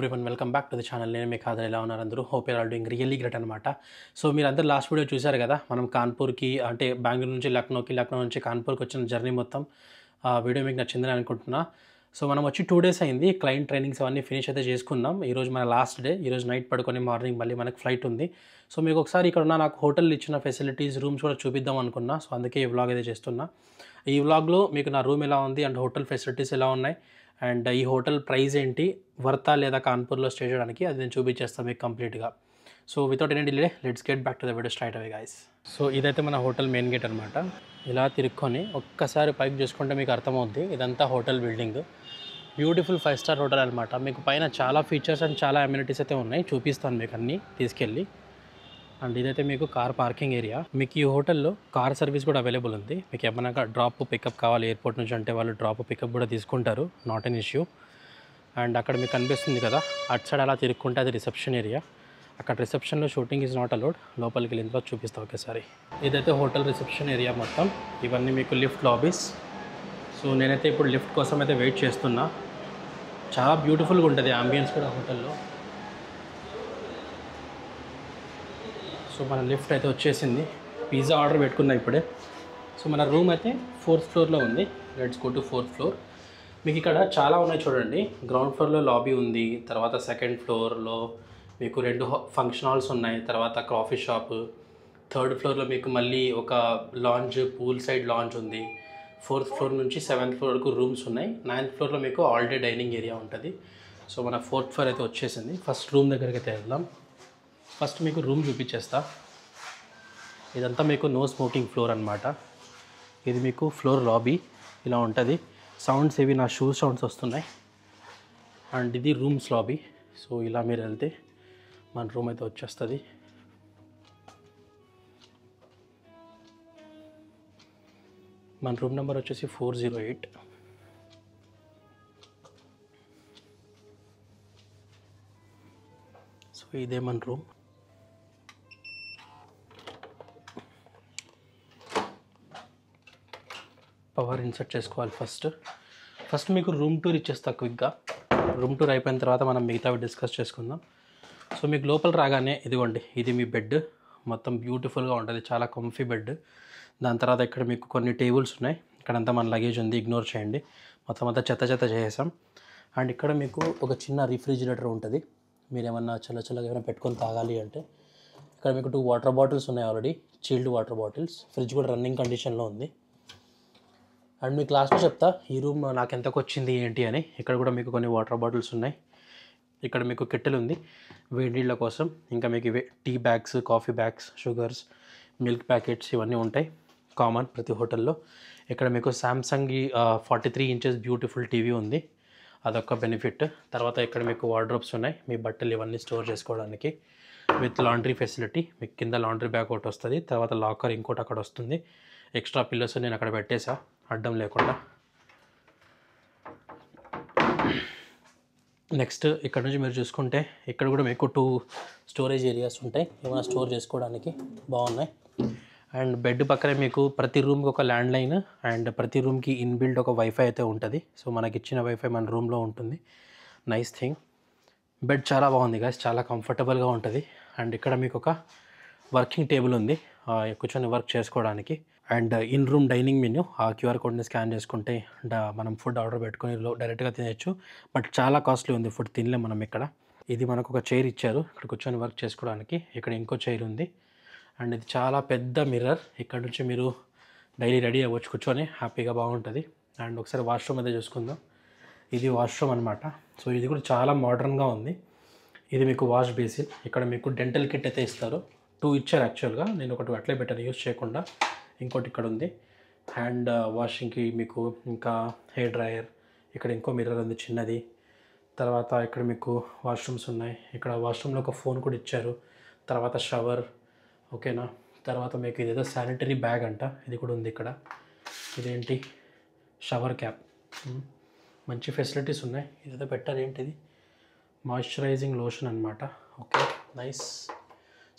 Everyone welcome back to the channel. నేను మీ ఖాదర్ ఎలా ఉన్నారు అందరూ? Hope your all doing really great అనమాట. సో మీరందరూ లాస్ట్ వీడియో చూశారు కదా, మనం కాన్పూర్కి అంటే బెంగళూరు నుంచి లక్నోకి, లక్నో నుంచి కాన్పూర్కి వచ్చిన జర్నీ మొత్తం వీడియో మీకు నచ్చిందని అనుకుంటున్నా. సో మనం వచ్చి 2 days అయింది. క్లయింట్ ట్రైనింగ్స్ అవన్నీ ఫినిష్ అయితే చేసుకున్నాం. ఈరోజు మన లాస్ట్ డే. ఈరోజు నైట్ పడుకొని మార్నింగ్ మళ్ళీ మనకు ఫ్లైట్ ఉంది. సో మీకు ఒకసారి ఇక్కడ ఉన్న నాకు హోటల్ ఇచ్చిన ఫెసిలిటీస్, రూమ్స్ కూడా చూపిద్దాం అనుకున్నా. సో అందుకే ఈ వ్లాగ్ అయితే చేస్తున్నా. ఈ వ్లాగ్లో మీకు నా రూమ్ ఎలా ఉంది అండ్ హోటల్ ఫెసిలిటీస్ ఎలా ఉన్నాయి అండ్ ఈ హోటల్ ప్రైస్ ఏంటి, వర్తా లేదా కాన్పూర్లో స్టే చేయడానికి, అది నేను చూపించేస్తాను మీకు కంప్లీట్గా. So without any delay let's get back to the video straight away guys. So ఇదైతే మన హోటల్ మెయిన్ గేట్ అనమాట. ఇలా తిరుక్కొని ఒక్కసారి పైకి చూసుకుంటే మీకు అర్థమవుద్ది, ఇదంతా hotel building. Beautiful 5-star hotel అనమాట. మీకు పైన చాలా ఫీచర్స్ అండ్ చాలా అమ్యూనిటీస్ అయితే ఉన్నాయి, చూపిస్తాను మీకు అన్నీ తీసుకెళ్ళి. అండ్ ఇదైతే మీకు కార్ పార్కింగ్ ఏరియా. మీకు ఈ హోటల్లో కార్ సర్వీస్ కూడా అవైలబుల్ ఉంది. మీకు ఏమైనా డ్రాప్ పికప్ కావాలి ఎయిర్పోర్ట్ నుంచి అంటే వాళ్ళు డ్రాప్ పికప్ కూడా తీసుకుంటారు, నాట్ ఎన్ ఇష్యూ. అండ్ అక్కడ మీకు కనిపిస్తుంది కదా, అటు సైడ్ అలా తిరుక్కుంటే అది రిసెప్షన్ ఏరియా. అక్కడ రిసెప్షన్లో షూటింగ్ ఈజ్ నాట్ అలౌడ్. లోపలికి వెళ్ళిన తర్వాత చూపిస్తాం ఒకేసారి. ఇదైతే హోటల్ రిసెప్షన్ ఏరియా మొత్తం. ఇవన్నీ మీకు లిఫ్ట్ లాబీస్. సో నేనైతే ఇప్పుడు లిఫ్ట్ కోసం అయితే వెయిట్ చేస్తున్నా. చాలా బ్యూటిఫుల్గా ఉంటుంది అంబియన్స్ కూడా హోటల్లో. సో మన లిఫ్ట్ అయితే వచ్చేసింది. పిజ్జా ఆర్డర్ పెట్టుకున్నా ఇప్పుడే. సో మన రూమ్ అయితే 4th floorలో ఉంది. Let's go to 4th floor. మీకు ఇక్కడ చాలా ఉన్నాయి చూడండి. గ్రౌండ్ ఫ్లోర్లో లాబీ ఉంది, తర్వాత 2nd floorలో మీకు 2 ఫంక్షన్ హాల్స్ ఉన్నాయి, తర్వాత కాఫీ షాప్. 3rd floorలో మీకు మళ్ళీ ఒక లాంజ్, పూల్ సైడ్ లాంజ్ ఉంది. 4th floor నుంచి 7th floor వరకు రూమ్స్ ఉన్నాయి. 9th floorలో మీకు ఆల్ డే డైనింగ్ ఏరియా ఉంటుంది. సో మన 4th floor అయితే వచ్చేసింది. ఫస్ట్ రూమ్ దగ్గరికి అయితే వెళ్దాం. ఫస్ట్ మీకు రూమ్ చూపించేస్తా. ఇదంతా మీకు నో స్మోకింగ్ ఫ్లోర్ అనమాట. ఇది మీకు ఫ్లోర్ లాబీ ఇలా ఉంటుంది. సౌండ్స్ ఇవి నా షూ సౌండ్స్ వస్తున్నాయి. అండ్ ఇది రూమ్స్ లాబీ. సో ఇలా మీరు వెళ్తే మన రూమ్ అయితే వచ్చేస్తుంది. మన రూమ్ నెంబర్ వచ్చేసి 408. సో ఇదే మన రూమ్. పవర్ ఇన్సర్ట్ చేసుకోవాలి ఫస్ట్ మీకు రూమ్ టూర్ ఇచ్చేస్తా క్విక్గా. రూమ్ టూర్ అయిపోయిన తర్వాత మనం మిగతావి డిస్కస్ చేసుకుందాం. సో మీకు లోపల రాగానే ఇదిగోండి, ఇది మీ బెడ్. మొత్తం బ్యూటిఫుల్గా ఉంటుంది, చాలా కంఫీ బెడ్. దాని తర్వాత ఇక్కడ మీకు కొన్ని టేబుల్స్ ఉన్నాయి. ఇక్కడంతా మన లగేజ్ ఉంది, ఇగ్నోర్ చేయండి. మొత్తం అంతా చెత్త చేసేసాం. అండ్ ఇక్కడ మీకు ఒక చిన్న రిఫ్రిజిరేటర్ ఉంటుంది. మీరు ఏమన్నా చల్లగా ఏమైనా పెట్టుకొని తాగాలి అంటే. ఇక్కడ మీకు 2 వాటర్ బాటిల్స్ ఉన్నాయి, already chilled water bottles. Fridge కూడా రన్నింగ్ కండిషన్లో ఉంది. అండ్ మీకు లాస్ట్లో చెప్తా ఈ రూమ్ నాకు ఎంతకు వచ్చింది ఏంటి అని. ఇక్కడ కూడా మీకు కొన్ని వాటర్ బాటిల్స్ ఉన్నాయి. ఇక్కడ మీకు కెటిల్ ఉంది వేడి నీళ్ళ కోసం. ఇంకా మీకు tea bags, coffee bags, sugars, milk packets ఇవన్నీ ఉంటాయి కామన్ ప్రతి హోటల్లో. ఇక్కడ మీకు సామ్సంగ్ 43 inches బ్యూటిఫుల్ టీవీ ఉంది, అదొక బెనిఫిట్. తర్వాత ఇక్కడ మీకు వార్డ్రోబ్స్ ఉన్నాయి, మీ బట్టలు ఇవన్నీ స్టోర్ చేసుకోవడానికి విత్ లాండ్రీ ఫెసిలిటీ. మీకు కింద లాండ్రీ బ్యాగ్ ఒకటి వస్తుంది, తర్వాత లాకర్ ఇంకోటి అక్కడ వస్తుంది. ఎక్స్ట్రా పిల్లోస్ నేను అక్కడ పెట్టేసా అడ్డం లేకుండా. నెక్స్ట్ ఇక్కడ నుంచి మీరు చూసుకుంటే ఇక్కడ కూడా మీకు 2 స్టోరేజ్ ఏరియాస్ ఉంటాయి, ఏమైనా స్టోర్ చేసుకోవడానికి బాగున్నాయి. అండ్ బెడ్ పక్కనే మీకు ప్రతి రూమ్కి ఒక ల్యాండ్లైన్ అండ్ ప్రతి రూమ్కి ఇన్బిల్డ్ ఒక వైఫై అయితే ఉంటుంది. సో మనకి ఇచ్చిన వైఫై మన రూమ్లో ఉంటుంది. Nice thing. బెడ్ చాలా బాగుంది గాయస్, చాలా కంఫర్టబుల్గా ఉంటుంది. అండ్ ఇక్కడ మీకు ఒక వర్కింగ్ టేబుల్ ఉంది, కూర్చొని వర్క్ చేసుకోవడానికి. And in room dining menu, ఆ క్యూఆర్ కోడ్ని స్కాన్ చేసుకుంటే మనం ఫుడ్ ఆర్డర్ పెట్టుకొని డైరెక్ట్గా తినచ్చు. బట్ చాలా కాస్ట్లీ ఉంది ఫుడ్, తినలేం మనం ఇక్కడ. ఇది మనకు ఒక చైర్ ఇచ్చారు ఇక్కడ కూర్చొని వర్క్ చేసుకోవడానికి. ఇక్కడ ఇంకో చైర్ ఉంది. అండ్ ఇది చాలా పెద్ద మిర్రర్. ఇక్కడ నుంచి మీరు డైలీ రెడీ అవ్వచ్చు కూర్చొని, హ్యాపీగా బాగుంటుంది. అండ్ ఒకసారి వాష్రూమ్ అయితే చూసుకుందాం. ఇది వాష్రూమ్ అనమాట. సో ఇది కూడా చాలా మోడర్న్గా ఉంది. ఇది మీకు వాష్ బేసిన్. ఇక్కడ మీకు డెంటల్ కిట్ అయితే ఇస్తారు, 2 ఇచ్చారు యాక్చువల్గా. నేను ఒకటి అట్లే పెట్టాను యూజ్ చేయకుండా, ఇంకోటి ఇక్కడ ఉంది. హ్యాండ్ వాషింగ్కి మీకు ఇంకా హెయిర్ డ్రయర్. ఇక్కడ ఇంకో మిర్రర్ ఉంది చిన్నది. తర్వాత ఇక్కడ మీకు వాష్రూమ్స్ ఉన్నాయి. ఇక్కడ వాష్రూమ్లో ఒక ఫోన్ కూడా ఇచ్చారు. తర్వాత షవర్, ఓకేనా. తర్వాత మీకు ఇదేదో శానిటరీ బ్యాగ్ అంట, ఇది కూడా ఉంది ఇక్కడ. ఇదేంటి, షవర్ క్యాప్. మంచి ఫెసిలిటీస్ ఉన్నాయి. ఇదేదో పెట్టారు, ఏంటిది, మాయిశ్చరైజింగ్ లోషన్ అనమాట. Okay, nice.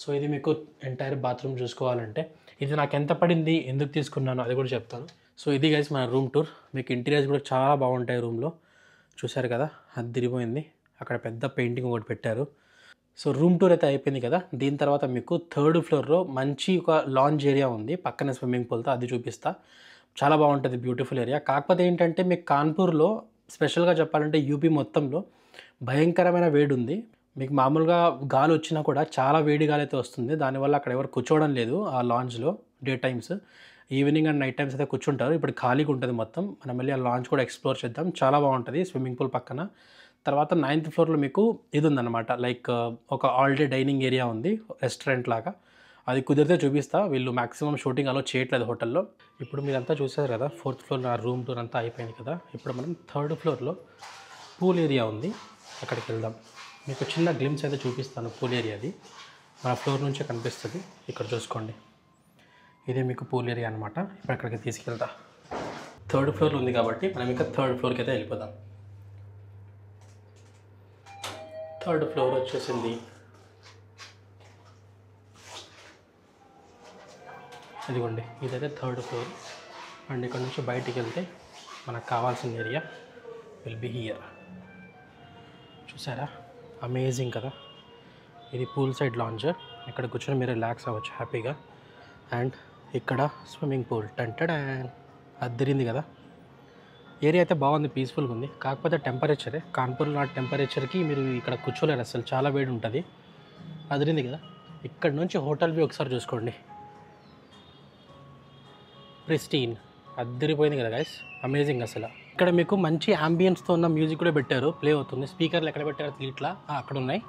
సో ఇది మీకు ఎంటైర్ బాత్రూమ్ చూసుకోవాలంటే. ఇది నాకు ఎంత పడింది, ఎందుకు తీసుకున్నాను అది కూడా చెప్తాను. సో ఇది గైస్ మన రూమ్ టూర్. మీకు ఇంటీరియర్స్ కూడా చాలా బాగుంటాయి రూమ్లో. చూశారు కదా, అది తిరిగిపోయింది. అక్కడ పెద్ద పెయింటింగ్ ఒకటి పెట్టారు. సో రూమ్ టూర్ అయితే అయిపోయింది కదా. దీని తర్వాత మీకు 3rd ఫ్లోర్లో మంచి ఒక లాంజ్ ఏరియా ఉంది పక్కన స్విమ్మింగ్ పూల్తో, అది చూపిస్తా. చాలా బాగుంటుంది, బ్యూటిఫుల్ ఏరియా. కాకపోతే ఏంటంటే మీకు కాన్పూర్లో స్పెషల్గా చెప్పాలంటే యూపీ మొత్తంలో భయంకరమైన వేడి ఉంది. మీకు మామూలుగా గాలి వచ్చినా కూడా చాలా వేడి గాలి అయితే వస్తుంది. దానివల్ల అక్కడ ఎవరు కూర్చోవడం లేదు ఆ లాంజ్లో day times. Evening and night times అయితే కూర్చుంటారు. ఇప్పుడు ఖాళీగా ఉంటుంది మొత్తం. మనం వెళ్ళి ఆ లాంజ్ కూడా ఎక్స్ప్లోర్ చేద్దాం. చాలా బాగుంటుంది స్విమ్మింగ్ పూల్ పక్కన. తర్వాత 9th ఫ్లోర్లో మీకు ఇది ఉందన్నమాట, లైక్ ఒక ఆల్ డే డైనింగ్ ఏరియా ఉంది, రెస్టారెంట్ లాగా. అది కుదిరితే చూపిస్తా. వీళ్ళు మ్యాక్సిమం షూటింగ్ అలో చేయట్లేదు హోటల్లో. ఇప్పుడు మీరంతా చూసారు కదా, 4th ఫ్లోర్ ఆ రూమ్ టూర్ అంతా అయిపోయింది కదా. ఇప్పుడు మనం 3rd ఫ్లోర్లో పూల్ ఏరియా ఉంది, అక్కడికి వెళ్దాం. మీకు చిన్న గ్లిమ్స్ అయితే చూపిస్తాను పూల్ ఏరియాది. మన ఫ్లోర్ నుంచే కనిపిస్తుంది, ఇక్కడ చూసుకోండి. ఇదే మీకు పూల్ ఏరియా అనమాట. ఇప్పుడు అక్కడికి తీసుకెళ్తా. 3rd ఫ్లోర్ ఉంది కాబట్టి మనం ఇంకా 3rd ఫ్లోర్కి అయితే వెళ్ళిపోదాం. 3rd ఫ్లోర్ వచ్చేసింది. ఇదిగోండి, ఇదైతే 3rd ఫ్లోర్. అండ్ ఇక్కడ నుంచి బయటికి వెళ్తే మనకు కావాల్సిన ఏరియా విల్ బి హియర్. చూసారా, అమేజింగ్ కదా. ఇది పూల్ సైడ్ లాంజ్. ఇక్కడ కూర్చొని మీరు రిలాక్స్ అవ్వచ్చు హ్యాపీగా. అండ్ ఇక్కడ స్విమ్మింగ్ పూల్ టంటడా అద్దరింది కదా. ఏరియా అయితే బాగుంది, పీస్ఫుల్గా ఉంది. కాకపోతే టెంపరేచరే, కాన్పూర్లో ఆ టెంపరేచర్కి మీరు ఇక్కడ కూర్చోలేరు అసలు, చాలా వేడి ఉంటుంది. అదిరింది కదా. ఇక్కడ నుంచి హోటల్ వ్యూ ఒకసారి చూసుకోండి, ప్రిస్టీన్, అద్దరిపోయింది కదా గైస్, అమేజింగ్ అసలు. ఇక్కడ మీకు మంచి అంబియన్స్తో ఉన్న మ్యూజిక్ కూడా పెట్టారు, ప్లే అవుతుంది. స్పీకర్లు ఎక్కడ పెట్టారు ఇట్లా అక్కడ ఉన్నాయి.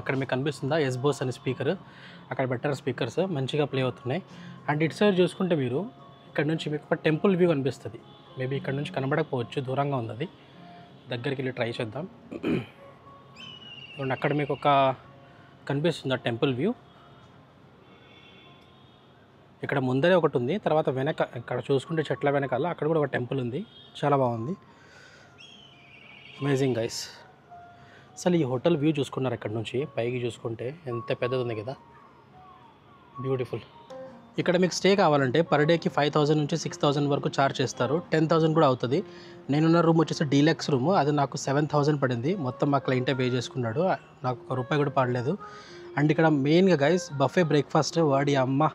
ఇక్కడ మీకు కనిపిస్తుందా ఎస్బోస్ అనే స్పీకర్, అక్కడ పెట్టారు స్పీకర్స్, మంచిగా ప్లే అవుతున్నాయి. అండ్ ఇటు సైడ్ చూసుకుంటే మీరు ఇక్కడ నుంచి మీకు ఒక టెంపుల్ వ్యూ కనిపిస్తుంది. మేబీ ఇక్కడ నుంచి కనబడకపోవచ్చు, దూరంగా ఉంది అది. దగ్గరికి వెళ్ళి ట్రై చేద్దాం. అక్కడ మీకు ఒక కనిపిస్తుంది టెంపుల్ వ్యూ. ఇక్కడ ముందరే ఒకటి ఉంది, తర్వాత వెనక ఇక్కడ చూసుకుంటే చెట్ల వెనకాల అక్కడ కూడా ఒక టెంపుల్ ఉంది, చాలా బాగుంది. Amazing guys. అసలు ఈ హోటల్ వ్యూ చూసుకున్నారు ఇక్కడ నుంచి పైకి చూసుకుంటే ఎంత పెద్దది ఉంది కదా, బ్యూటిఫుల్. ఇక్కడ మీకు స్టే కావాలంటే పర్ డేకి 5,000 నుంచి 6,000 వరకు ఛార్జ్ చేస్తారు. 10,000 కూడా అవుతుంది. నేనున్న రూమ్ వచ్చేసి డీలక్స్ రూమ్, అది నాకు 7,000 పడింది. మొత్తం మా క్లయింటే పే చేసుకున్నాడు, నాకు ₹1 కూడా పడలేదు. అండ్ ఇక్కడ మెయిన్గా గైస్ బఫే బ్రేక్ఫాస్ట్, వాడి అమ్మ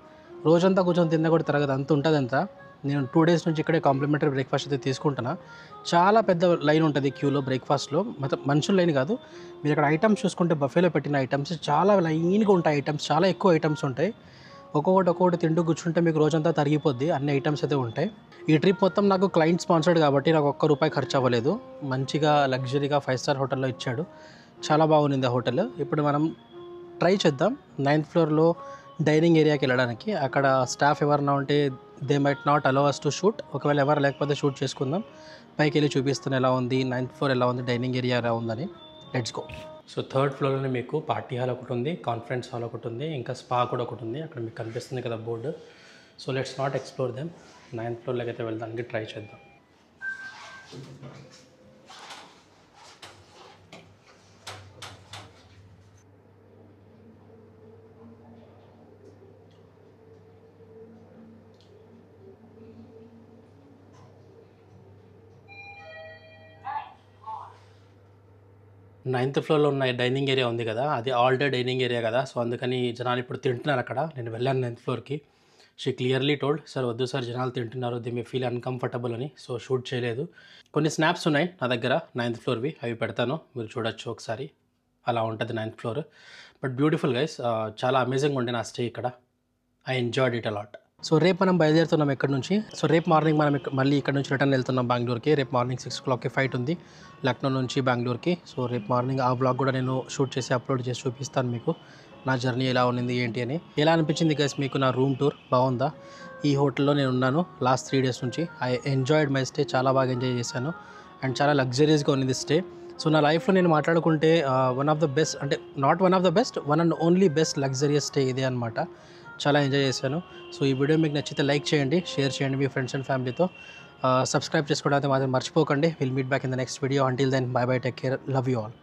రోజంతా కూర్చొని తిన్నా కూడా తరగదు, అంత ఉంటుంది అంతా. నేను 2 డేస్ నుంచి ఇక్కడే కాంప్లిమెంటరీ బ్రేక్ఫాస్ట్ అయితే తీసుకుంటున్నా. చాలా పెద్ద లైన్ ఉంటుంది క్యూలో బ్రేక్ఫాస్ట్లో, మొత్తం మనుషుల లైన్ కాదు. మీరు ఇక్కడ ఐటమ్స్ చూసుకుంటే బఫేలో పెట్టిన ఐటమ్స్ చాలా లైన్గా ఉంటాయి. ఐటమ్స్ చాలా ఎక్కువ ఐటమ్స్ ఉంటాయి. ఒక్కొక్కటి తింటూ కూర్చుంటే మీకు రోజంతా తరిగిపోద్ది, అన్ని ఐటమ్స్ అయితే ఉంటాయి. ఈ ట్రిప్ మొత్తం నాకు క్లయింట్ స్పాన్సర్డ్ కాబట్టి నాకు ₹1 ఖర్చు అవ్వలేదు. మంచిగా లగ్జరీగా 5 స్టార్ హోటల్లో ఇచ్చాడు, చాలా బాగుంది ఆ హోటల్. ఇప్పుడు మనం ట్రై చేద్దాం 9th ఫ్లోర్లో డైనింగ్ ఏరియాకి వెళ్ళడానికి. అక్కడ స్టాఫ్ ఎవరన్నా ఉంటే they might not allow us to shoot. ఒకవేళ ఎవరు లేకపోతే షూట్ చేసుకుందాం. పైకి వెళ్ళి చూపిస్తాను ఎలా ఉంది, 9th ఫ్లోర్ ఎలా ఉంది, డైనింగ్ ఏరియా ఎలా ఉందని. Let's go. సో 3rd ఫ్లోర్లోనే మీకు పార్టీ హాల్ ఒకటి ఉంది, కాన్ఫరెన్స్ హాల్ ఒకటి ఉంది, ఇంకా స్పా కూడా ఒకటి ఉంది. అక్కడ మీకు కనిపిస్తుంది కదా board. So let's not explore them. 9th ఫ్లోర్లోకి అయితే వెళ్ళడానికి ట్రై చేద్దాం. నైన్త్ ఫ్లోర్లో ఉన్న డైనింగ్ ఏరియా ఉంది కదా, అది ఆల్ డే డైనింగ్ ఏరియా కదా. సో అందుకని జనాలు ఇప్పుడు తింటున్నారు అక్కడ. నేను వెళ్ళాను 9th ఫ్లోర్కి. షీ క్లియర్లీ టోల్డ్, సార్ వద్దు సార్ జనాలు తింటున్నారు, దే మే ఫీల్ అన్కంఫర్టబుల్ అని. సో షూట్ చేయలేదు. కొన్ని స్నాప్స్ ఉన్నాయి నా దగ్గర 9th ఫ్లోర్వి, అవి పెడతాను, మీరు చూడొచ్చు ఒకసారి. అలా ఉంటుంది 9th floor. But beautiful guys, చాలా అమేజింగ్ ఉండే నా స్టే ఇక్కడ. I enjoyed it a lot. So రేపు మనం బయలుదేరుతున్నాం ఇక్కడ నుంచి. సో రేపు మార్నింగ్ మనం మళ్ళీ ఇక్కడ నుంచి రిటర్న్ వెళ్తున్నాం బెంగళూరుకి. రేపు మార్నింగ్ 6 o'clockకి ఫ్లైట్ ఉంది లక్నో నుంచి బెంగళూరుకి. సో రేపు మార్నింగ్ ఆ వ్లాగ్ కూడా నేను షూట్ చేసి అప్లోడ్ చేసి చూపిస్తాను మీకు, నా జర్నీ ఎలా ఉన్నింది ఏంటి అని. ఎలా అనిపించింది గైస్ మీకు నా రూమ్ టూర్? బాగుందా? ఈ హోటల్లో నేను ఉన్నాను లాస్ట్ 3 days నుంచి. ఐ ఎంజాయ్డ్ మై స్టే, చాలా బాగా ఎంజాయ్ చేశాను. అండ్ చాలా లగ్జరీస్గా ఉన్నింది స్టే. సో నా లైఫ్లో నేను మాట్లాడుకుంటే వన్ ఆఫ్ ద బెస్ట్, అంటే not one of the best, one and only best luxurious stay ఇదే అనమాట. చాలా ఎంజాయ్ చేశాను. సో ఈ వీడియో మీకు నచ్చితే లైక్ చేయండి, షేర్ చేయండి మీ ఫ్రెండ్స్ అండ్ ఫ్యామిలీతో. సబ్స్క్రైబ్ చేసుకోవడానికి మాత్రం మర్చిపోకండి. Will meet back in the next video. Until then bye bye, take care, love you all.